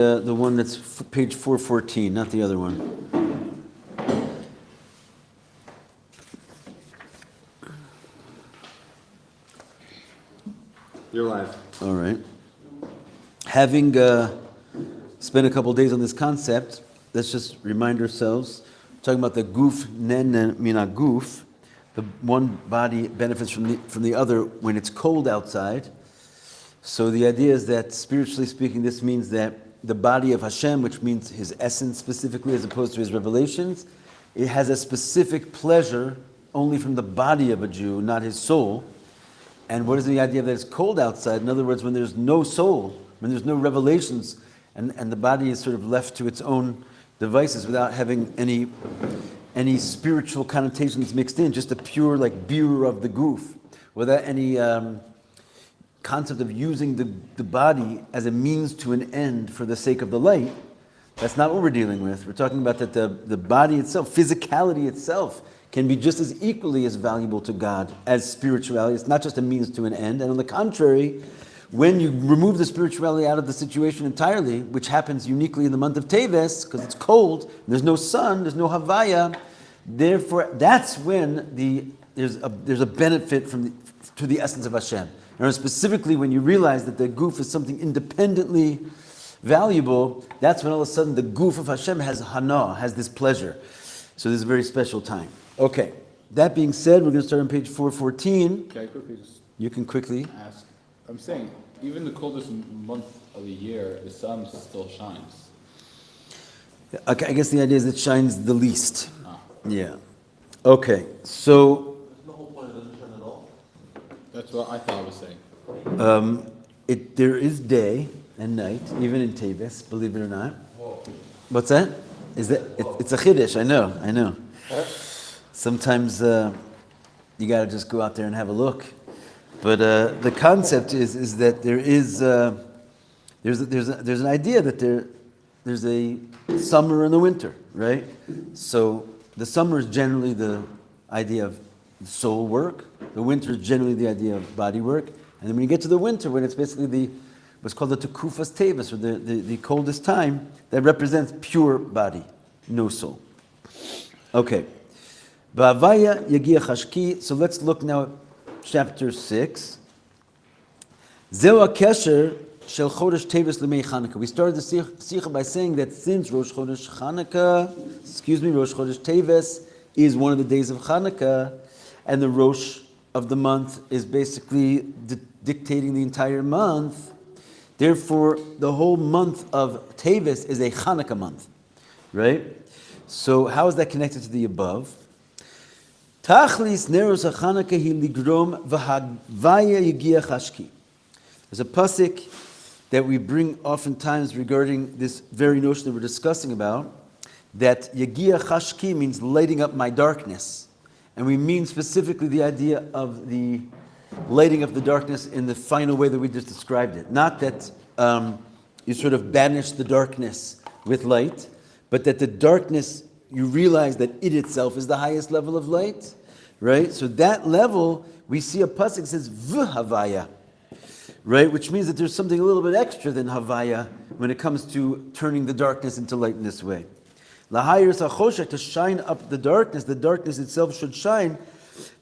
The one that's page 414, not the other one. You're live. All right. Having spent a couple of days on this concept, let's just remind ourselves, talking about the guf nen mina guf, the one body benefits from the other when it's cold outside. So the idea is that, spiritually speaking, this means that the body of Hashem, which means His essence specifically as opposed to His revelations, it has a specific pleasure only from the body of a Jew, not his soul. And what is the idea that it's cold outside? In other words, when there's no soul, when there's no revelations, and the body is sort of left to its own devices without having any spiritual connotations mixed in, just a pure like beer of the goof, without any concept of using the body as a means to an end for the sake of the light. That's not what we're dealing with. We're talking about that the body itself, physicality itself, can be just as equally as valuable to God as spirituality. It's not just a means to an end. And on the contrary, when you remove the spirituality out of the situation entirely, which happens uniquely in the month of Teves, because it's cold, there's no sun, there's no Havaya, therefore that's when there's a benefit to the essence of Hashem. And specifically when you realize that the goof is something independently valuable, that's when all of a sudden the goof of Hashem has hana, has this pleasure. So this is a very special time. Okay, that being said, we're going to start on page 414. Can I quickly just You can quickly ask? I'm saying, even the coldest month of the year, the sun still shines. Okay, I guess the idea is it shines the least. Ah. Yeah. Okay, so The whole point, it doesn't shine at all. That's what I thought I was saying. there is day and night, even in Teves, believe it or not. Whoa. What's that? It's a chiddush, I know. Sometimes you got to just go out there and have a look. But the concept is that there's an idea that there's a summer and a winter, right? So the summer is generally the idea of soul work. The winter is generally the idea of body work. And then when you get to the winter, when it's basically what's called the Tekufas Teves, or the coldest time, that represents pure body, no soul. Okay. Ba'avaya yagia chashki. So let's look now at chapter 6. Zeu kesher shel chodesh Teves l'mei Chanukah. We started the Sichas by saying that since Rosh Chodesh Teves is one of the days of Chanukah, and the Rosh of the month is basically dictating the entire month, therefore the whole month of Teves is a Chanukah month, right? So how is that connected to the above? Tachlis neros haChanukah hi ligrom v'havaya yagia chashki. There's a pasuk that we bring oftentimes regarding this very notion that we're discussing about, that yagia chashki means lighting up my darkness. And we mean specifically the idea of the lighting of the darkness in the final way that we just described it. Not that you sort of banish the darkness with light, but that the darkness, you realize that it itself is the highest level of light, right? So that level, we see a pasuk that says v'havaya, right? Which means that there's something a little bit extra than havaya when it comes to turning the darkness into light in this way. Lahayir sachoshek, to shine up the darkness itself should shine.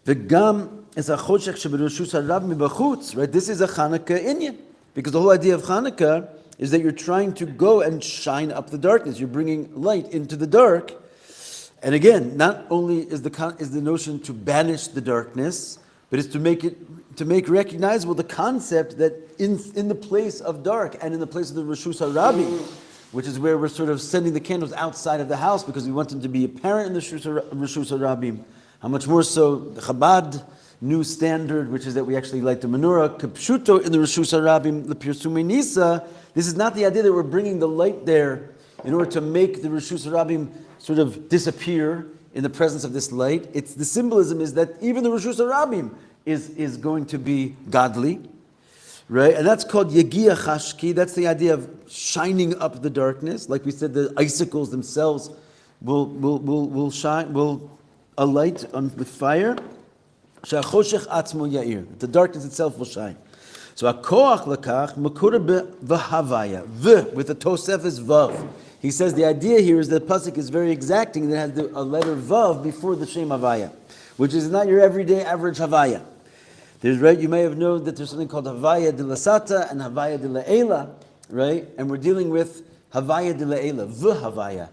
V'gam es achoshek sheberoshus harab mibachutz, right? This is a Chanukah inyan, because the whole idea of Chanukah is that you're trying to go and shine up the darkness. You're bringing light into the dark. And again, not only is the notion to banish the darkness, but it's to make recognizable the concept that in the place of dark and in the place of the Reshus HaRabim, which is where we're sort of sending the candles outside of the house because we want them to be apparent in the Reshus HaRabim. How much more so the Chabad new standard, which is that we actually light the menorah, Kapshuto in the Reshus HaRabim, the Pirsumei Nisa. This is not the idea that we're bringing the light there in order to make the Reshus HaRabim sort of disappear in the presence of this light. It's the symbolism is that even the Reshus HaRabim is going to be godly, right? And that's called Yagia Chashki. That's the idea of shining up the darkness. Like we said, the icicles themselves will shine, will alight with fire. She'achoshech atzmo yair. The darkness itself will shine. So akoach lakach makura v'havaya. V with the tosefes vav. He says the idea here is that the pasuk is very exacting and it has a letter vav before the shem havaya, which is not your everyday average havaya. There's right. You may have known that there's something called havaya de la sata and havaya de la ela, right? And we're dealing with havaya de la ela, v'havaya.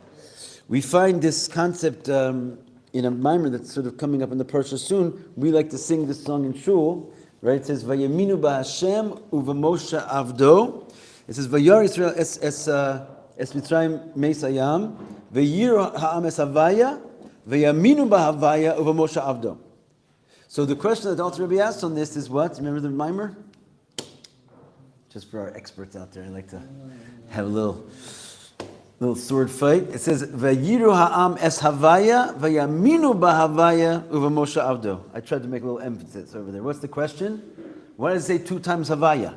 We find this concept in a mimer that's sort of coming up in the parsha soon. We like to sing this song in shul, right? It says vayaminu b'Hashem uv'Moshe avdo. It says vayar Yisrael es Mitzrayim meisayam vayir ha'am es havaya vayaminu b'havaya uv'Moshe avdo. So the question that Alter Rebbe asked on this is what? Remember the mimer? Just for our experts out there, I like to have a little sword fight. It says, "Vayiru ha'am es havaya, vayaminu b'havaya uv'Moshe avdo." I tried to make a little emphasis over there. What's the question? Why does it say 2 times havaya?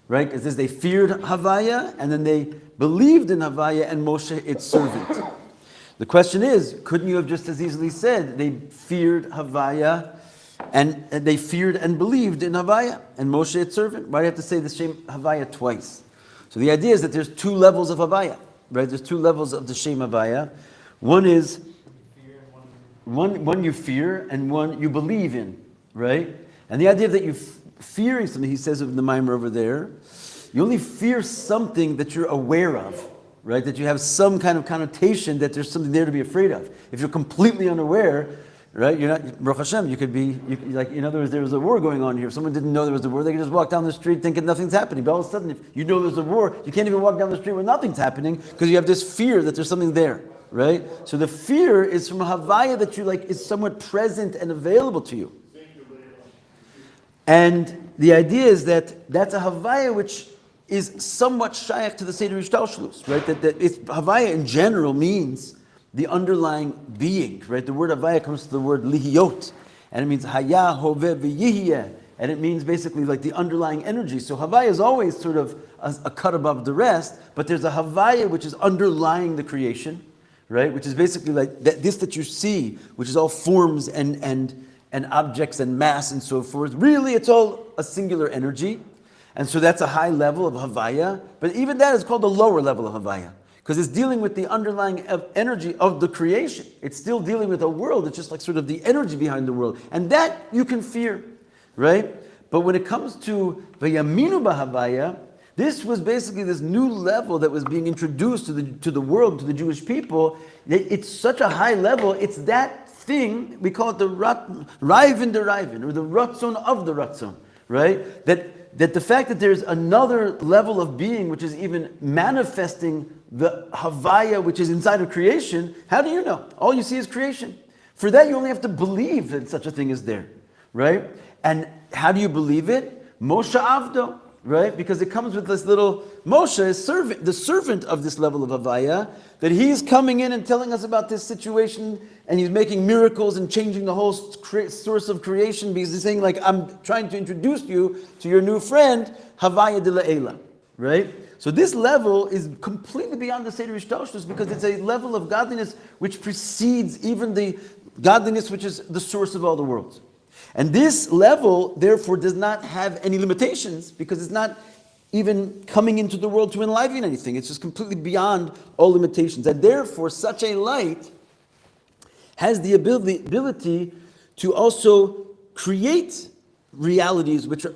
Right? It says they feared havaya, and then they believed in havaya and Moshe its servant. The question is, couldn't you have just as easily said they feared havaya, and they feared and believed in havaya and Moshe its servant? Why do you have to say the same havaya twice? So the idea is that there's 2 levels of havaya. Right, there's 2 levels of the Shem Havaya. One is one you fear and one you believe in, right? And the idea that you fearing something, he says in the mimer over there, you only fear something that you're aware of, right? That you have some kind of connotation that there's something there to be afraid of. If you're completely unaware, right? You're not, Baruch Hashem, you could be, like, in other words, there was a war going on here. If someone didn't know there was a war, they could just walk down the street thinking nothing's happening. But all of a sudden, if you know there's a war, you can't even walk down the street where nothing's happening because you have this fear that there's something there, right? So the fear is from a havaya that you like is somewhat present and available to you. And the idea is that that's a havaya which is somewhat shaykh to the Seder Ishtalshlus, right? That it's, havaya in general means the underlying being, right? The word havaya comes to the word lihiyot, and it means haya, hoveh, v'yihiyeh, and it means basically like the underlying energy. So havaya is always sort of a cut above the rest, but there's a havaya which is underlying the creation, right? Which is basically like this that you see, which is all forms and objects and mass and so forth. Really, it's all a singular energy, and so that's a high level of havaya. But even that is called a lower level of havaya, because it's dealing with the underlying energy of the creation. It's still dealing with a world. It's just like sort of the energy behind the world. And that you can fear, right? But when it comes to Vayaminu B'Havaya, this was basically this new level that was being introduced to the world, to the Jewish people. It's such a high level. It's that thing, we call it the Raivin de Raivin, or the Ratzon of the Ratzon, right? That the fact that there's another level of being which is even manifesting the Havaya which is inside of creation, how do you know? All you see is creation. For that you only have to believe that such a thing is there, right? And how do you believe it? Moshe Avdo, right? Because it comes with this little Moshe, the servant of this level of Havaya, that he's coming in and telling us about this situation, and he's making miracles and changing the whole source of creation, because he's saying, like, I'm trying to introduce you to your new friend, Havaya de La'ela, right? So this level is completely beyond the Seder Ishtalshlus, because it's a level of godliness which precedes even the godliness which is the source of all the worlds. And this level, therefore, does not have any limitations, because it's not even coming into the world to enliven anything. It's just completely beyond all limitations. And therefore, such a light has the ability to also create realities which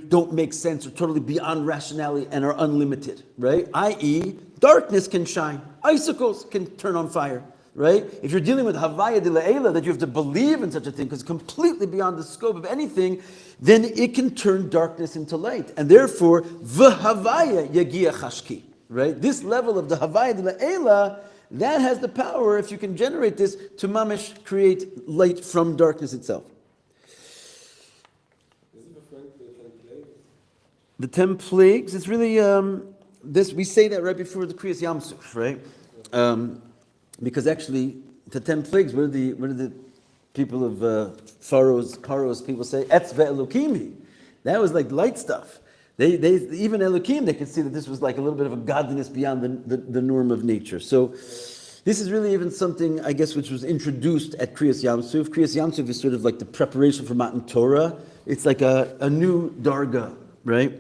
don't make sense, or totally beyond rationality and are unlimited, right? I.e., darkness can shine, icicles can turn on fire, right? If you're dealing with Havaya de La'ela, that you have to believe in such a thing, because it's completely beyond the scope of anything, then it can turn darkness into light. And therefore, V'Havaya Yagia Chashki, right? This level of the Havaya de La'ela, that has the power, if you can generate this, to mamish create light from darkness itself. The 10 plagues, it's really, this, we say that right before the Kriyas Yam Suf, right? Because actually, the 10 plagues, what did the people of Pharaoh's people say? Etzve Elokimi. That was like light stuff. They even Elokim, they could see that this was like a little bit of a godliness beyond the norm of nature. So this is really even something, I guess, which was introduced at Kriyas Yam Suf. Kriyas Yam Suf is sort of like the preparation for Matan Torah. It's like a new darga, right?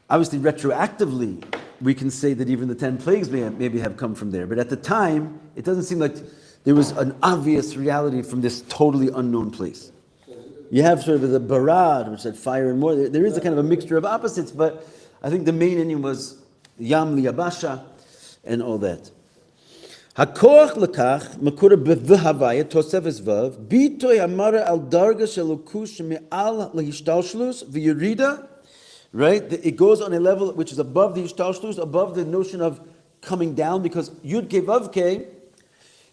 Obviously, retroactively, we can say that even the 10 plagues maybe have come from there. But at the time, it doesn't seem like there was an obvious reality from this totally unknown place. You have sort of the barad, which said fire and more. There is a kind of a mixture of opposites, but I think the main ending was Yam liyabasha and all that. Hakoach lekach makura b'v'havaya tosefes vav bitoy amara al darga shelukush me'al lehishtalshlus v'yurida. Right, it goes on a level which is above the ishtalshlus, above the notion of coming down, because yud ke vav ke.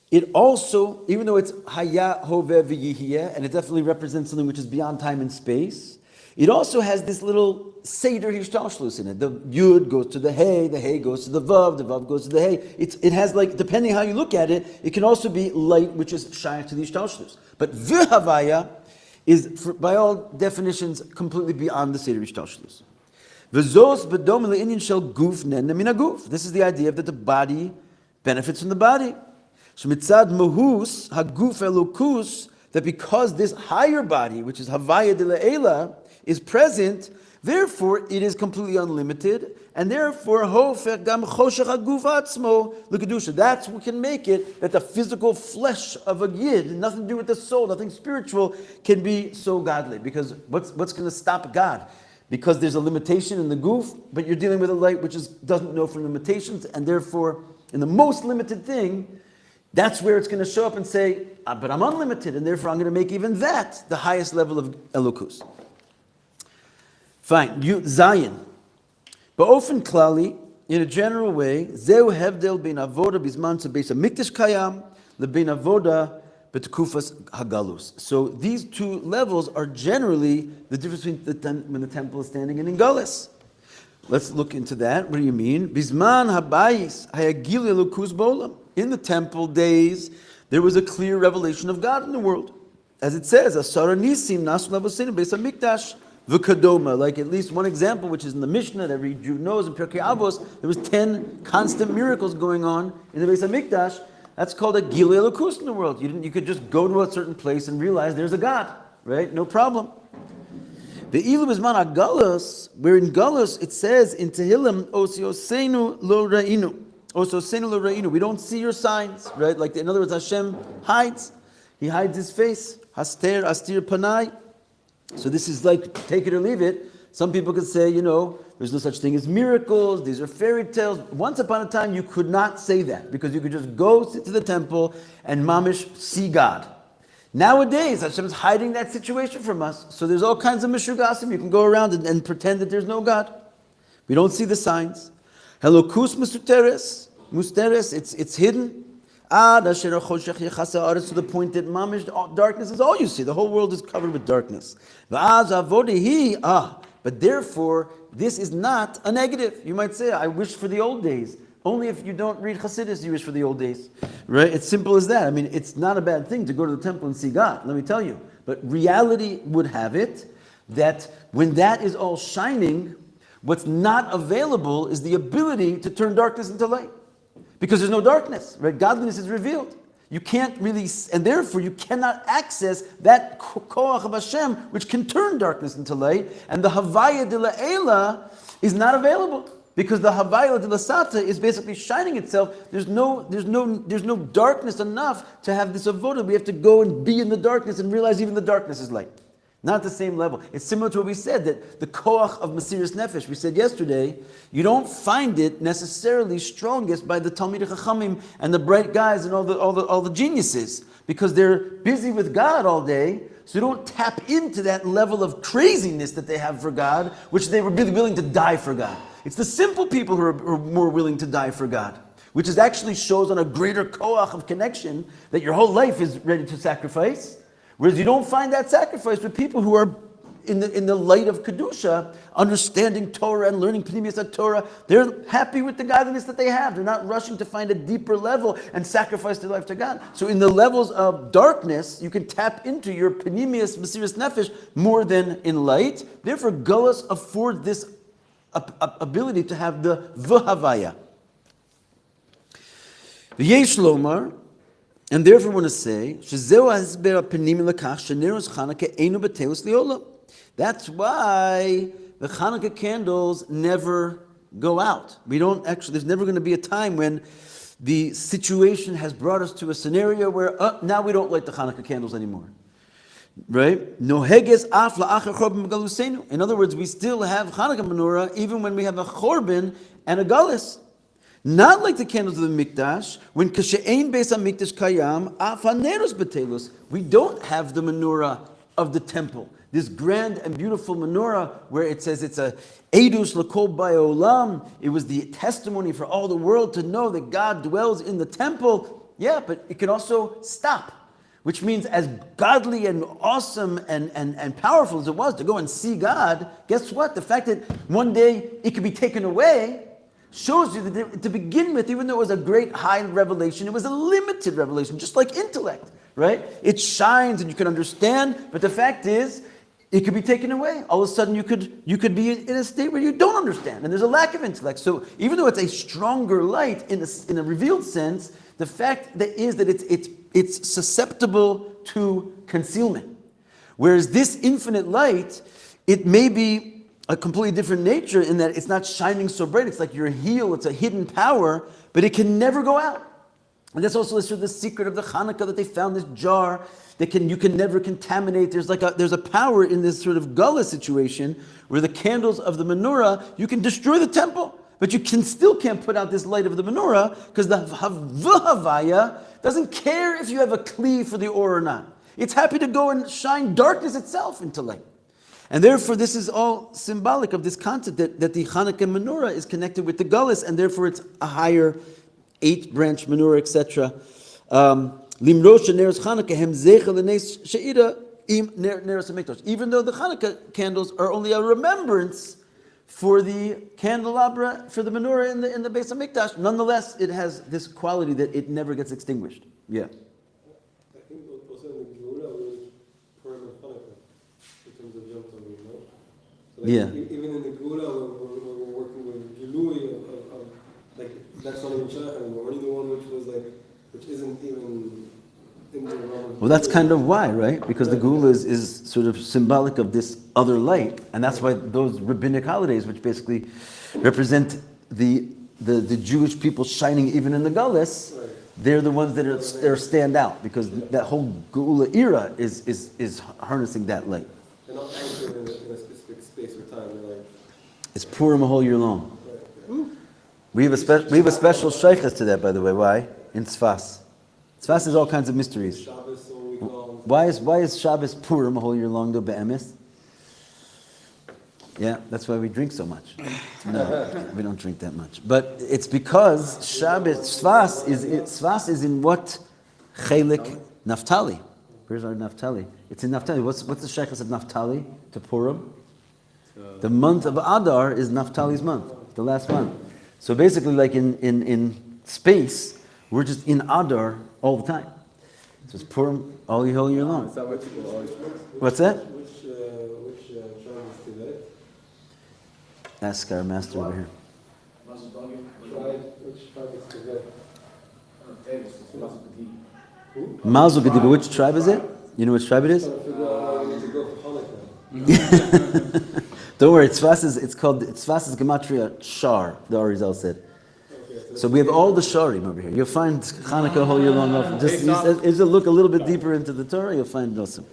It also, even though it's haya hoveh v'yihiyeh, and it definitely represents something which is beyond time and space, it also has this little seder hishtalshlus in it. The yud goes to the hey goes to the vav goes to the hey. It has, like, depending how you look at it, it can also be light, which is shayach to the hishtalshlus. But v'havaya is, by all definitions, completely beyond the seder hishtalshlus. V'zos b'dom le'inyan shel guf nena min haguf. This is the idea that the body benefits from the body. Shemitzad mahus haguf elokus, that because this higher body, which is havaya de le'ela, is present, therefore it is completely unlimited, and therefore hofer gam choshech haguf atzmo l'kedusha. That's what can make it that the physical flesh of a yid, nothing to do with the soul, nothing spiritual, can be so godly. Because what's going to stop God? Because there's a limitation in the goof, but you're dealing with a light which doesn't know from limitations, and therefore, in the most limited thing, that's where it's going to show up and say, but I'm unlimited, and therefore I'm going to make even that the highest level of elokus. Fine, Zion. But often klali, in a general way, zeu hevdel bin avoda bisman to beis hamikdash kayam lebin avoda betkufas hagalus. So these two levels are generally the difference between when the temple is standing and in galus. Let's look into that. What do you mean? Bisman habayis hayagil elokus bolam. In the temple days, there was a clear revelation of God in the world. As it says, Asara nisim nasu lavosin beis hamikdash v'kadoma. Like at least one example, which is in the Mishnah that every Jew knows, in Pirkei Avos, there was 10 constant miracles going on in the Beis HaMikdash. That's called a Gilui Elokus in the world. You could just go to a certain place and realize there's a God, right? No problem. The Ilu Bisman HaGalus, where in Galus it says in Tehillim, Osiosenu lo ra'inu. Osiosenu lo ra'inu. We don't see your signs, right? Like, in other words, Hashem hides. He hides his face. Haster, astir panai. So this is like, take it or leave it. Some people could say, there's no such thing as miracles. These are fairy tales. Once upon a time, you could not say that because you could just go to the temple and mamish see God. Nowadays, Hashem is hiding that situation from us. So there's all kinds of mishugasim. You can go around and pretend that there's no God. We don't see the signs. Helokus musteres, it's hidden. To the point that mamish darkness is all you see. The whole world is covered with darkness. But therefore, this is not a negative. You might say, I wish for the old days. Only if you don't read Chassidus, you wish for the old days. Right? It's simple as that. I mean, it's not a bad thing to go to the temple and see God, let me tell you. But reality would have it that when that is all shining, what's not available is the ability to turn darkness into light. Because there's no darkness, right? Godliness is revealed. You can't really, and therefore you cannot access that koach of Hashem, which can turn darkness into light. And the Havaya de La'ela is not available because the Havaya de Lasata is basically shining itself. There's no darkness enough to have this avodah. We have to go and be in the darkness and realize even the darkness is light. Not the same level. It's similar to what we said, that the koach of Mesiras Nefesh, we said yesterday, you don't find it necessarily strongest by the Talmidei Chachamim and the bright guys and all the geniuses, because they're busy with God all day, so you don't tap into that level of craziness that they have for God, which they were really willing to die for God. It's the simple people who are more willing to die for God, which is actually shows on a greater koach of connection that your whole life is ready to sacrifice. Whereas you don't find that sacrifice with people who are in the light of Kedusha, understanding Torah and learning Pnimius Torah. They're happy with the godliness that they have. They're not rushing to find a deeper level and sacrifice their life to God. So in the levels of darkness, you can tap into your Pnimius Mesiras Nefesh more than in light. Therefore, Gullus affords this ability to have the V'havaya. V'yesh lomar. And therefore, I want to say, that's why the Hanukkah candles never go out. We don't actually, there's never going to be a time when the situation has brought us to a scenario where now we don't light the Hanukkah candles anymore. Right? Noheges af la'achar chorban b'galusenu. In other words, we still have Hanukkah menorah even when we have a chorban and a galus. Not like the candles of the mikdash, when kashe'ein beis hamikdash kayam af haneros betelus. We don't have the menorah of the temple. This grand and beautiful menorah where it says it's a edus l'kol ba'olam. It was the testimony for all the world to know that God dwells in the temple. Yeah, but it can also stop. Which means as godly and awesome and powerful as it was to go and see God, guess what? The fact that one day it could be taken away shows you that to begin with, even though it was a great high revelation, it was a limited revelation, just like intellect, right? It shines and you can understand, but the fact is, it could be taken away. All of a sudden you could be in a state where you don't understand, and there's a lack of intellect. So even though it's a stronger light in a revealed sense, the fact that is that it's susceptible to concealment. Whereas this infinite light, it may be a completely different nature in that it's not shining so bright. It's like your heel, it's a hidden power, but it can never go out. And that's also the secret of the Hanukkah, that they found this jar that you can never contaminate. There's a power in this sort of gullah situation where the candles of the menorah, you can destroy the temple, but you still can't put out this light of the menorah because the Havaya doesn't care if you have a kli for the or not. It's happy to go and shine darkness itself into light. And therefore, this is all symbolic of this concept that the Hanukkah menorah is connected with the gullus, and therefore it's a higher 8-branch menorah, etc. Limrosh neros Hanukkah hem zecher l'neis she'ira im neros hamikdash. Even though the Hanukkah candles are only a remembrance for the candelabra, for the menorah in the Beis Hamikdash, nonetheless, it has this quality that it never gets extinguished. Yeah. I think also in the Geula was Purim and Hanukkah in terms of Yom Tov, you know? So like Yeah. Even in the Geula, we're working with Gilui of like that's not even Shach anymore. Only the one which isn't even in the realm. Well, that's kind of why, right? Because the Gula is sort of symbolic of this other light, and that's why those rabbinic holidays, which basically represent the Jewish people shining even in the Gullus, they're the ones that are stand out, because that whole Gula era is harnessing that light. They're not anchored in a specific space or time. They're like It's Purim a whole year long. We have a special shaykhs to that, by the way. Why? In Tzfas. Tzfas is all kinds of mysteries. Shabbos, so we call. Why is Shabbos Purim a whole year long though, be'emes? Yeah, that's why we drink so much. No, we don't drink that much. But it's because Shabbos, Tzfas is in what? Chelik Naphtali. Where's our Naphtali? It's in Naphtali. What's the shaykhs of Naphtali to Purim? The month of Adar is Naphtali's month, the last month. So basically, like in space, we're just in Adar all the time. So it's Purim all year long. Is that what people always What's that? Which tribe is Teves? Ask our master over here. Which tribe is Teves? Mazel Gediba, which tribe is it? You know which tribe it is? Trying to figure out how we need to go for Hanukkah. Don't worry, Tzfas is Gematria Shar, the Arizal said. So we have all the Sharim over here. You'll find Hanukkah a whole year long. Just look a little bit deeper into the Torah, you'll find awesome.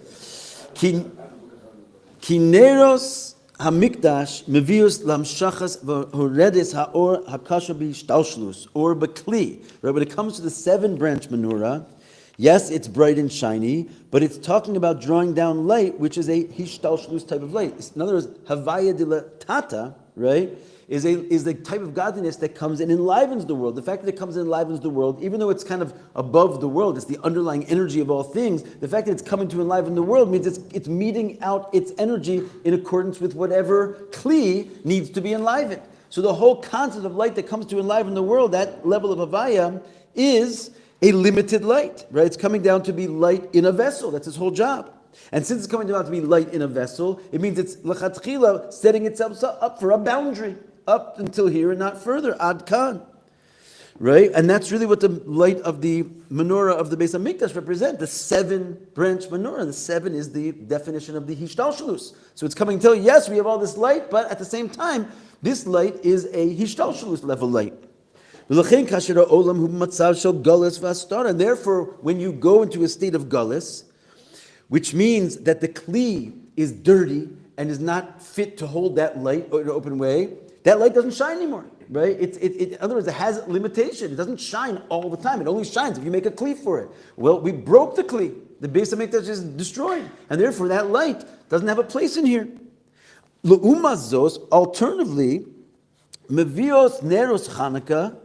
Kineros Hamikdash Mevius Lamshachas Horedis Haor Hakasha B'Shtalshlus or Bakli. Right, when it comes to the 7-branch menorah, yes, it's bright and shiny, but it's talking about drawing down light, which is a hishtalshlus type of light. In other words, havaya dilatata, right, is the type of godliness that comes and enlivens the world. The fact that it comes and enlivens the world, even though it's kind of above the world, it's the underlying energy of all things, the fact that it's coming to enliven the world means it's meeting out its energy in accordance with whatever kli needs to be enlivened. So the whole concept of light that comes to enliven the world, that level of havaya, is a limited light, right? It's coming down to be light in a vessel. That's its whole job. And since it's coming down to be light in a vessel, it means it's l'chatchila setting itself up for a boundary, up until here and not further. Ad kan. right? And that's really what the light of the menorah of the Beis HaMikdash represent, the 7-branch menorah. The 7 is the definition of the Hishtalshalus. So it's coming to tell you, yes, we have all this light, but at the same time, this light is a Hishtalshalus level light. And therefore, when you go into a state of galus, which means that the kli is dirty and is not fit to hold that light in an open way, that light doesn't shine anymore, right? In other words, it has a limitation. It doesn't shine all the time. It only shines if you make a kli for it. Well, we broke the kli. The Beis HaMikdash is destroyed, and therefore that light doesn't have a place in here. Le'umazos, alternatively, mevios neros Chanukah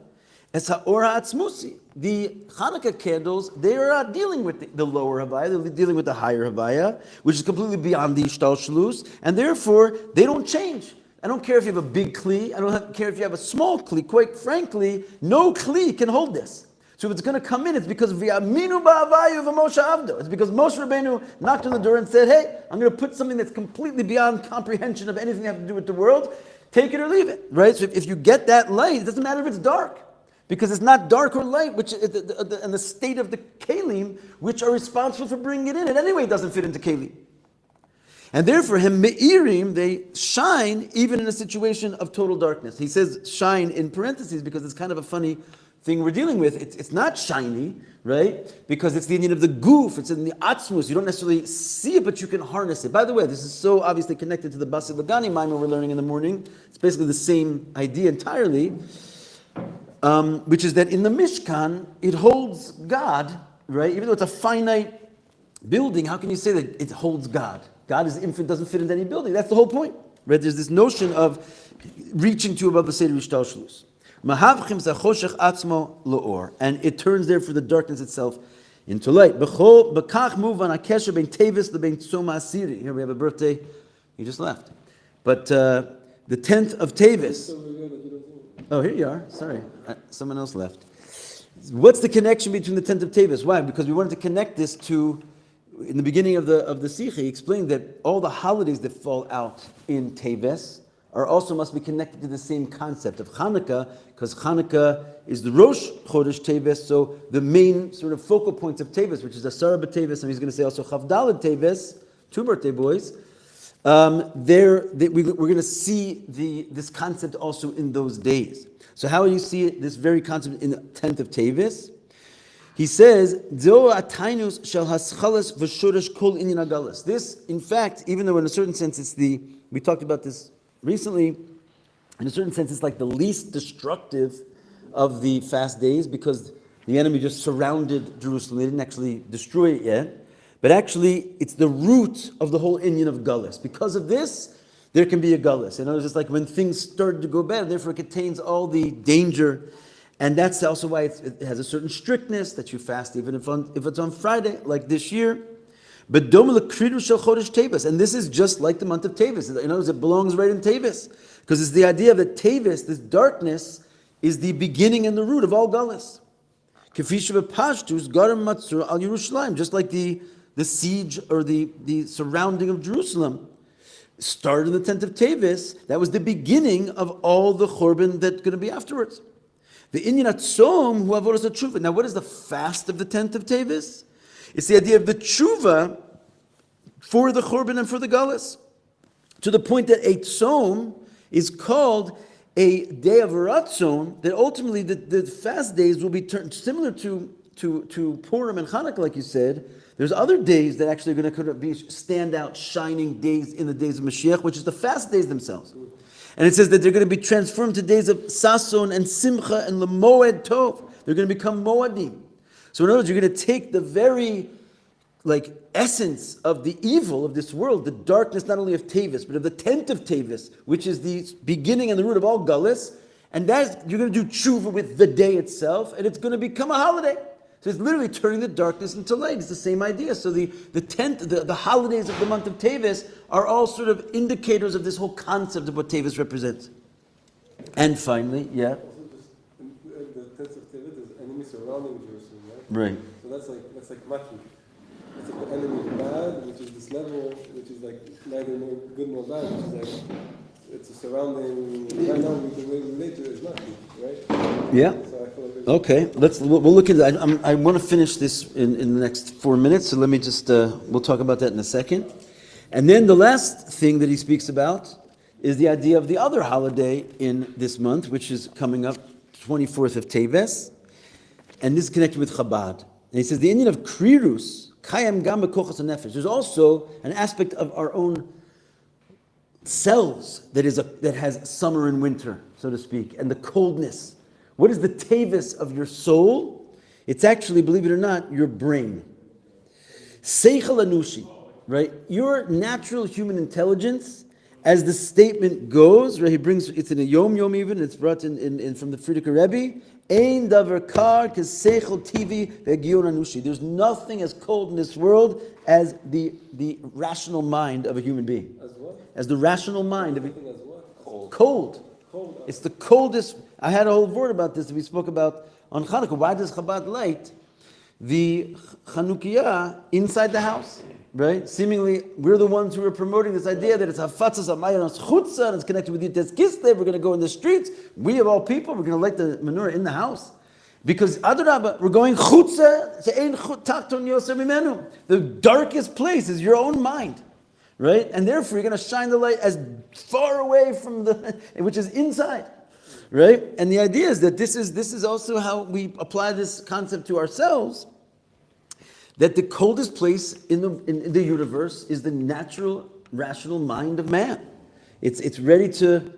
es ha'ora atzmusi. The Hanukkah candles, they are not dealing with the lower Havaya, they're dealing with the higher Havaya, which is completely beyond the Ishtalshalus, and therefore they don't change. I don't care if you have a big Kli, I don't care if you have a small Kli, quite frankly, no Kli can hold this. So if it's going to come in, it's because V'yaminu ba'avayu v'Moshe avdo. It's because Moshe Rabbeinu knocked on the door and said, hey, I'm going to put something that's completely beyond comprehension of anything that has to do with the world, take it or leave it, right? So if you get that light, it doesn't matter if it's dark. Because it's not dark or light, which and the state of the kalim, which are responsible for bringing it in. It anyway doesn't fit into kalim. And therefore, him me'irim, they shine even in a situation of total darkness. He says shine in parentheses because it's kind of a funny thing we're dealing with. It's not shiny, right? Because it's the Indian of the goof, it's in the atzmus. You don't necessarily see it, but you can harness it. By the way, this is so obviously connected to the Basi Lagani Maimon we're learning in the morning. It's basically the same idea entirely. Which is that in the Mishkan, it holds God, right? Even though it's a finite building, how can you say that it holds God? God is infinite, doesn't fit into any building. That's the whole point, right? There's this notion of reaching to above the Seder Ishtalshalus. Mahavchim zachoshech atzmo lo'or. And it turns therefore the darkness itself into light. B'kach muvan hakesher ben Teves lebein tzom ha'asiri. Here we have a birthday. He just left. But the 10th of Teves. Oh, here you are. Sorry. Someone else left. What's the connection between the 10th of Teves? Why? Because we wanted to connect this to, in the beginning of the Sicha, he explained that all the holidays that fall out in Teves are also must be connected to the same concept of Hanukkah, because Hanukkah is the Rosh Chodesh Teves, so the main sort of focal points of Teves, which is Asara B'Teves, and he's going to say also Chavdalad Teves, 2 birthday boys, we're going to see this concept also in those days. So how do you see it, this very concept in the 10th of Teves? He says, this, in fact, even though in a certain sense we talked about this recently, in a certain sense it's like the least destructive of the fast days because the enemy just surrounded Jerusalem. They didn't actually destroy it yet. But actually, it's the root of the whole Inyan of Gullus. Because of this, there can be a Gullus. In other words, it's like when things started to go bad, therefore it contains all the danger. And that's also why it has a certain strictness that you fast even if it's on Friday, like this year. But Kridu Shel Chodesh Teves. And this is just like the month of Teves. In other words, it belongs right in Teves. Because it's the idea that Teves, this darkness, is the beginning and the root of all Gullus. Just like the siege or the surrounding of Jerusalem started on the 10th of Teves. That was the beginning of all the Churban that's going to be afterwards. The Inyan Atzom hu avodas tshuva. Now, what is the fast of the 10th of Teves? It's the idea of the tshuva for the Churban and for the Galus. To the point that a tzom is called a day of ratzon, that ultimately the fast days will be turned similar to Purim and Hanukkah, like you said. There's other days that actually are going to be standout, shining days in the days of Mashiach, which is the fast days themselves. And it says that they're going to be transformed to days of Sason and Simcha and Lemoed Tov. They're going to become Moadim. So in other words, you're going to take the very essence of the evil of this world, the darkness not only of Teves, but of the 10th of Teves, which is the beginning and the root of all Gullus, and you're going to do tshuva with the day itself, and it's going to become a holiday. So it's literally turning the darkness into light. It's the same idea. So the 10th, the holidays of the month of Teves are all sort of indicators of this whole concept of what Teves represents. And finally, yeah. The 10th of Teves, there's enemies surrounding Jerusalem, right? Right. So that's like Maki. It's like the enemy of bad, which is this level, which is like neither good nor bad, which is like it's a surrounding. Right now, we can relate to it. It's not deep, right? Yeah. So I feel like there's Okay, we'll look at that. I want to finish this in the next 4 minutes, so let me just, we'll talk about that in a second. And then the last thing that he speaks about is the idea of the other holiday in this month, which is coming up, 24th of Teves, and this is connected with Chabad. And he says the Indian of Krirus, Kayam Gam Bekochas HaNefesh. There's also an aspect of our own selves that has summer and winter, so to speak, and the coldness. What is the Teves of your soul? It's actually, believe it or not, your brain. Seichel Anushi, right? Your natural human intelligence, as the statement goes, right? He brings, it's in a Yom even, it's brought in from the Frierdiker Rebbe, Ein davar kar keseichel tivi ve'gion anushi. There's nothing as cold in this world as the rational mind of a human being. as what? As the rational mind of a As what? cold. Cold. It's the coldest. I had a whole word about this that we spoke about on Hanukkah. Why does Chabad light the Chanukiah inside the house? Right? Seemingly, we're the ones who are promoting this idea that it's hafatzas amayanos chutza and it's connected with Yites Kislev. We're going to go in the streets. We of all people, we're going to light the menorah in the house. Because Adarabba, we're going chutza, the darkest place is your own mind. Right? And therefore, you're going to shine the light as far away from which is inside. Right? And the idea is that this is also how we apply this concept to ourselves. That the coldest place in the universe is the natural, rational mind of man. It's ready to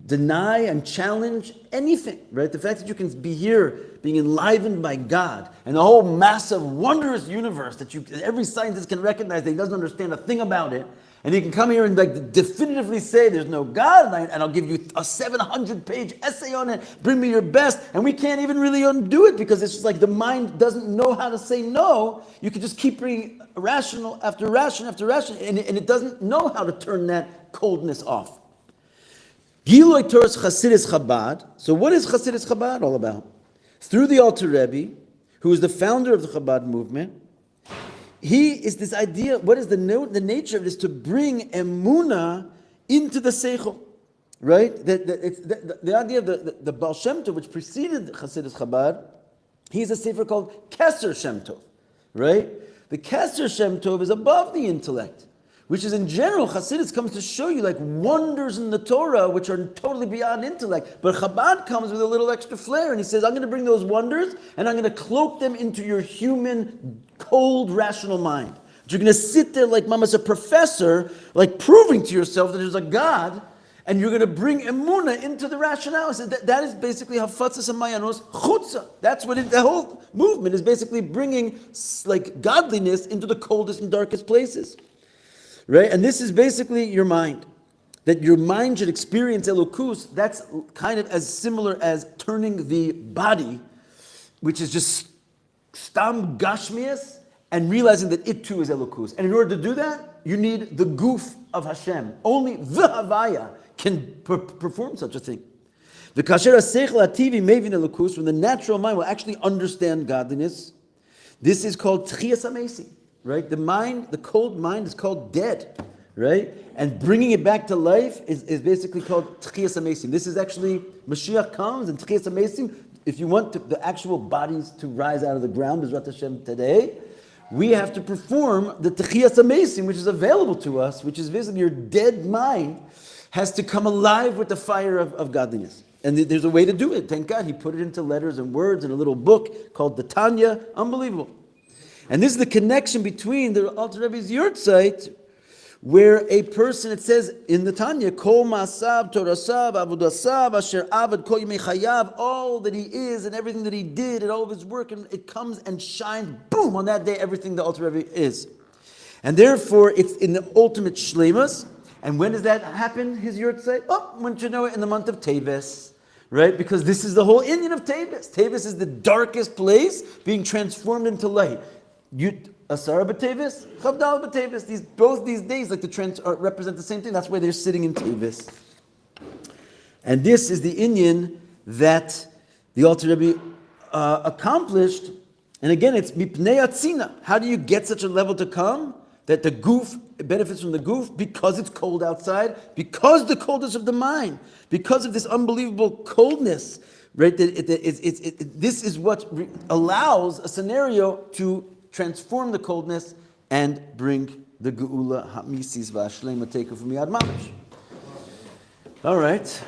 deny and challenge anything, right? The fact that you can be here, being enlivened by God, and the whole massive, wondrous universe that every scientist can recognize that he doesn't understand a thing about it, and he can come here and definitively say there's no God, and I'll give you a 700-page essay on it, bring me your best, and we can't even really undo it because it's just like the mind doesn't know how to say no. You can just keep bringing rational after ration after ration, and it doesn't know how to turn that coldness off. Giloy Torah's Chassidus Chabad. So what is Chassidus Chabad all about? Through the Alter Rebbe, who is the founder of the Chabad movement, he is this idea, what is the nature of it is to bring emunah into the seichel, right? The idea of the Baal Shem Tov, which preceded Chassidus Chabad, he has a sefer called Keser Shem Tov, right? The Keser Shem Tov is above the intellect, which is in general, Chassidus comes to show you like wonders in the Torah which are totally beyond intellect. But Chabad comes with a little extra flair and he says, I'm going to bring those wonders and I'm going to cloak them into your human, cold, rational mind. You're going to sit there like Mama as a professor, like proving to yourself that there's a God, and you're going to bring emunah into the rationale. So that is basically hafatzas amayanos chutza. That's what the whole movement is basically bringing like godliness into the coldest and darkest places. Right? And this is basically your mind. That your mind should experience elokus. That's kind of as similar as turning the body, which is just stam gashmias, and realizing that it too is elokus. And in order to do that, you need the goof of Hashem. Only the Havaya can perform such a thing. The kasher seichel ativi mevin elokus, when the natural mind will actually understand godliness, this is called tchias amesi. Right? The mind, the cold mind is called dead, right? And bringing it back to life is basically called Tchias HaMesim. This is actually, Mashiach comes and Tchias HaMesim, if you want the actual bodies to rise out of the ground, B'ezrat Hashem today, we have to perform the Tchias HaMesim, which is available to us, which is basically your dead mind has to come alive with the fire of godliness. And there's a way to do it. Thank God he put it into letters and words in a little book called the Tanya. Unbelievable. And this is the connection between the Alter Rebbe's Yurtzeit, where a person, it says in the Tanya, Kol Ma'asav, Torasav, Avodasav, Asher Avad, Kol Yemei Chayav, all that he is and everything that he did and all of his work, and it comes and shines, boom, on that day, everything the Alter Rebbe is. And therefore, it's in the ultimate shleimus. And when does that happen, his Yurtzeit? Oh, when you know it, in the month of Teves. Right? Because this is the whole Indian of Teves. Teves is the darkest place being transformed into light. Asara b'Teves, Chavdal b'Teves. Both these days, like represent the same thing. That's why they're sitting in Teves. And this is the Indian that the Alter Rebbe accomplished. And again, it's mipnei atzina. How do you get such a level to come? That the goof benefits from the guf because it's cold outside, because the coldness of the mind, because of this unbelievable coldness, right? This is what allows a scenario to transform the coldness and bring the geula hamisis v'ashlema takeoff miyad mamash. All right.